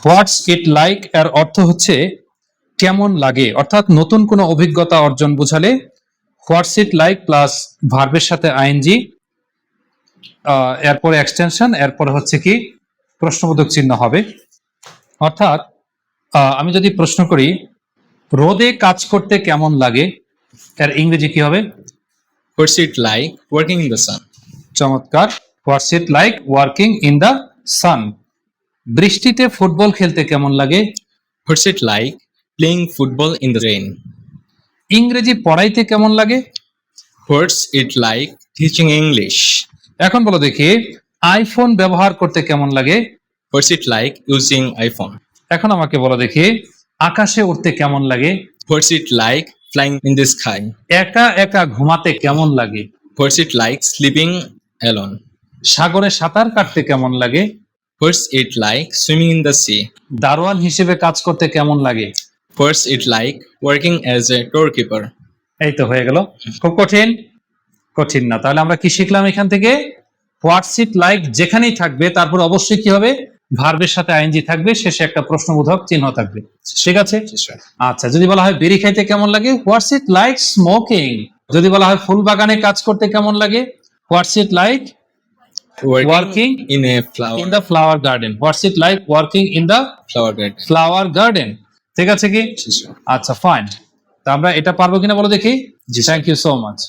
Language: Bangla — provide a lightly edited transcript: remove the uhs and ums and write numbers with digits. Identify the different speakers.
Speaker 1: হোয়াটস ইট লাইক এর অর্থ হচ্ছে কেমন লাগে, অর্থাৎ নতুন কোনো অভিজ্ঞতা অর্জন বোঝালে হোয়াটস ইট লাইক প্লাস ভার্বের সাথে আইএনজি, এরপরে এক্সটেনশন, এরপরে হচ্ছে কি প্রশ্নবোধক চিহ্ন হবে। অর্থাৎ আমি যদি প্রশ্ন করি রোদে কাজ করতে কেমন লাগে, এর ইংরেজি কি হবে?
Speaker 2: What's it like working in the sun?
Speaker 1: চমৎকার, what's it like working in the sun. বৃষ্টিতে ফুটবল খেলতে কেমন লাগে?
Speaker 2: What's it like playing football in the rain?
Speaker 1: ইংরেজি পড়াইতে কেমন লাগে?
Speaker 2: What's it like teaching English?
Speaker 1: এখন বলো দেখি আইফোন ব্যবহার করতে কেমন লাগে?
Speaker 2: What's it like using iPhone?
Speaker 1: এখন আমাকে বলো দেখি আকাশে উঠতে কেমন লাগে?
Speaker 2: What's it like flying in the sky?
Speaker 1: একা একা ঘুমাতে কেমন লাগে?
Speaker 2: What's it like sleeping alone?
Speaker 1: সাগরে সাঁতার কাটতে কেমন লাগে?
Speaker 2: What's it like swimming in the sea?
Speaker 1: দারোয়ান হিসেবে কাজ করতে কেমন লাগে?
Speaker 2: What's it like working as a doorkeeper?
Speaker 1: এই তো হয়ে গেল। খুব কঠিন? কঠিন না। তাহলে আমরা কি শিখলাম এখান থেকে? হোয়াটস ইট লাইক যেখানেই থাকবে তারপর অবশ্যই কি হবে, ভার্বের সাথে আইএনজি থাকবে, শেষে একটা প্রশ্নবোধক চিহ্ন থাকবে। ঠিক আছে? আচ্ছা, যদি বলা হয় বিড়ি খাইতে কেমন লাগে, হোয়াটস ইট লাইক স্মোকিং। যদি বলা হয় ফুল বাগানে কাজ করতে কেমন লাগে, what's it like
Speaker 2: Working in a flower
Speaker 1: in the flower garden. What's it like working in the
Speaker 2: garden.
Speaker 1: Flower garden. ঠিক আছে কি? আচ্ছা ফাইন। তা আমরা এটা পারবো কিনা বলো দেখি। Thank you so much.